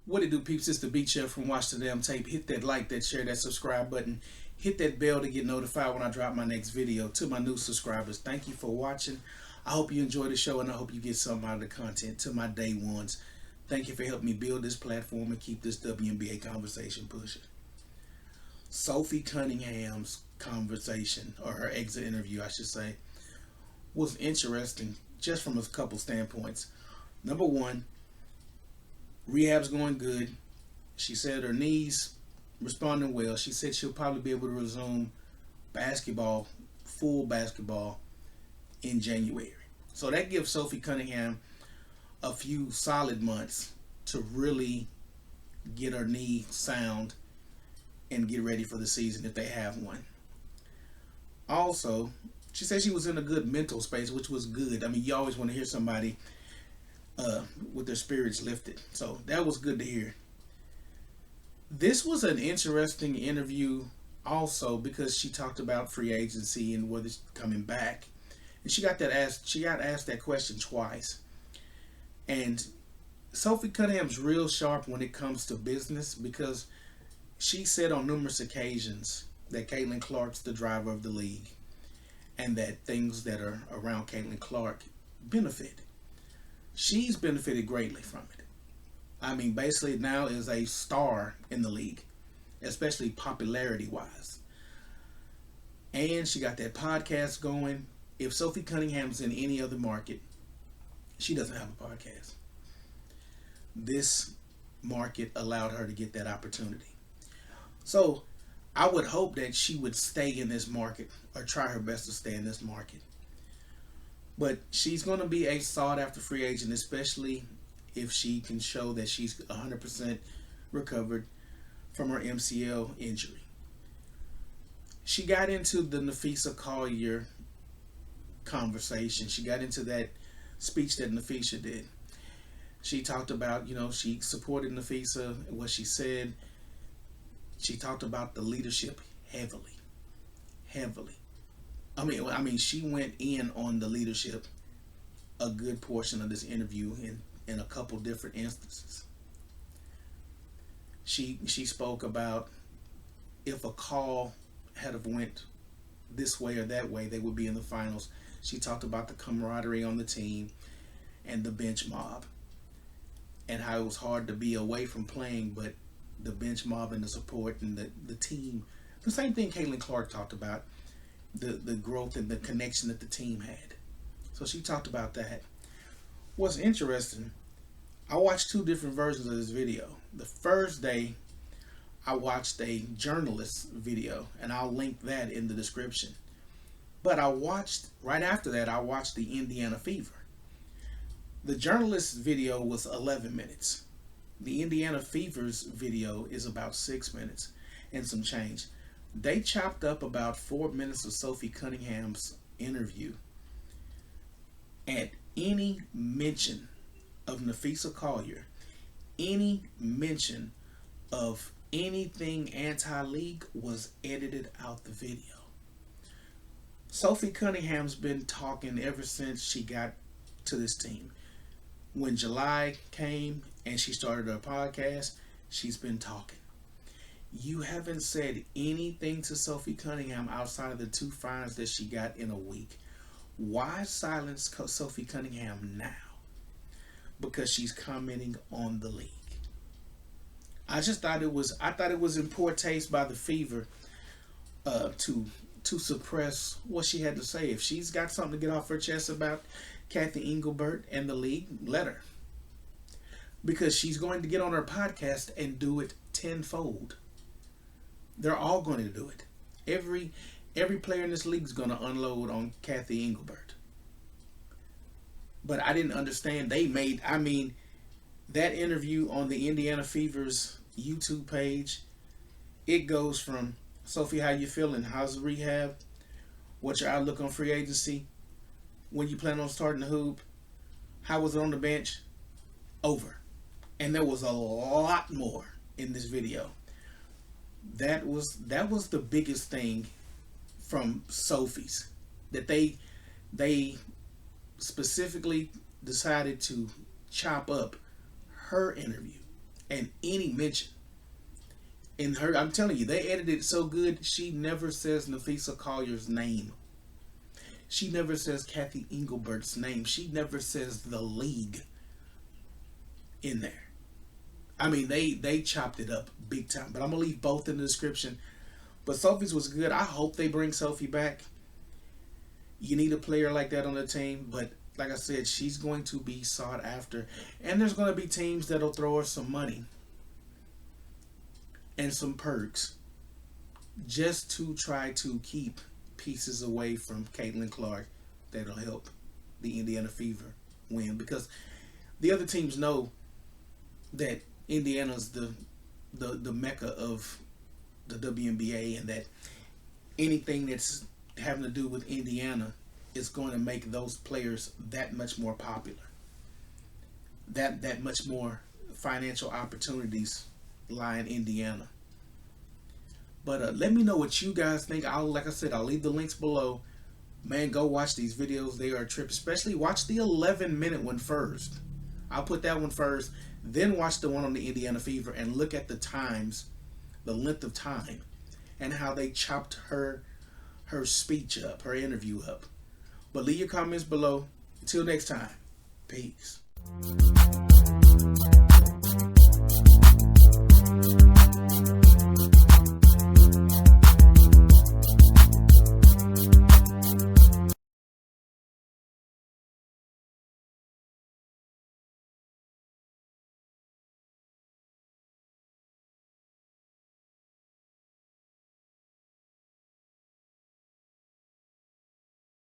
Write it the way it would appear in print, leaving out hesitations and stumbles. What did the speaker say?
What it do, peeps? It's the Beat Chef from Watch the Damn Tape. Hit that like, that share, that subscribe button. Hit that bell to get notified when I drop my next video. To my new subscribers, thank you for watching. I hope you enjoy the show and I hope you get something out of the content. To my day ones, thank you for helping me build this platform and keep this WNBA conversation pushing. Sophie Cunningham's conversation, or her exit interview, I should say, was interesting just from a couple standpoints. Number one, rehab's going good. She said her knees responding well. She said she'll probably be able to resume basketball, full basketball, in January. So that gives Sophie Cunningham a few solid months to really get her knee sound and get ready for the season if they have one. Also, she said she was in a good mental space, which was good. I mean, you always want to hear somebody with their spirits lifted. So that was good to hear. This was an interesting interview also because she talked about free agency and whether it's coming back. And she got asked that question twice. And Sophie Cunningham's real sharp when it comes to business because she said on numerous occasions that Caitlin Clark's the driver of the league and that things that are around Caitlin Clark benefit. She's benefited greatly from it. I mean, basically now is a star in the league, especially popularity wise. And she got that podcast going. If Sophie Cunningham's in any other market, she doesn't have a podcast. This market allowed her to get that opportunity. So I would hope that she would stay in this market or try her best to stay in this market. But she's going to be a sought after free agent, especially if she can show that she's 100% recovered from her MCL injury. She got into the T.U.S.S.L.E conversation. She got into that speech that Nafisa did. She talked about, she supported Nafisa, what she said. She talked about the leadership heavily. I mean, she went in on the leadership a good portion of this interview in a couple different instances. She spoke about if a call had have went this way or that way, they would be in the finals. She talked about the camaraderie on the team and the bench mob and how it was hard to be away from playing, but the bench mob and the support and the team, the same thing Caitlin Clark talked about, the growth and the connection that the team had. So she talked about that. What's interesting, I watched two different versions of this video. The first day, I watched a journalist video, and I'll link that in the description. But right after that, I watched the Indiana Fever. The journalist video was 11 minutes. The Indiana Fever's video is about 6 minutes and some change. They chopped up about 4 minutes of Sophie Cunningham's interview. At any mention of T.U.S.S.L.E, any mention of anything anti-league was edited out the video. Sophie Cunningham's been talking ever since she got to this team. When July came and she started her podcast, she's been talking. You haven't said anything to Sophie Cunningham outside of the 2 fines that she got in a week. Why silence Sophie Cunningham now? Because she's commenting on the league. I thought it was in poor taste by the Fever to suppress what she had to say. If she's got something to get off her chest about Kathy Engelbert and the league, let her. Because she's going to get on her podcast and do it tenfold. They're all going to do it. Every player in this league is going to unload on Kathy Engelbert. But I didn't understand. That interview on the Indiana Fever's YouTube page, it goes from, Sophie, how you feeling? How's the rehab? What's your outlook on free agency? When you plan on starting the hoop? How was it on the bench? Over. And there was a lot more in this video. That was the biggest thing from Sophie's, that they specifically decided to chop up her interview And any mention in her, I'm telling you, they edited it so good. She never says Nafisa Collier's name. She never says Kathy Engelbert's name. She never says the league in there. I mean, they chopped it up big time. But I'm gonna leave both in the description. But Sophie's was good. I hope they bring Sophie back. You need a player like that on the team. But like I said, she's going to be sought after. And there's going to be teams that'll throw her some money and some perks just to try to keep pieces away from Caitlin Clark that'll help the Indiana Fever win. Because the other teams know that Indiana's the mecca of the WNBA, and that anything that's having to do with Indiana is going to make those players that much more popular. That much more financial opportunities lie in Indiana. But let me know what you guys think. Like I said, I'll leave the links below. Man, go watch these videos. They are a trip. Especially watch the 11-minute one first. I'll put that one first. Then watch the one on the Indiana Fever and look at the times, the length of time, and how they chopped her speech up, her interview up. But leave your comments below. Until next time, peace.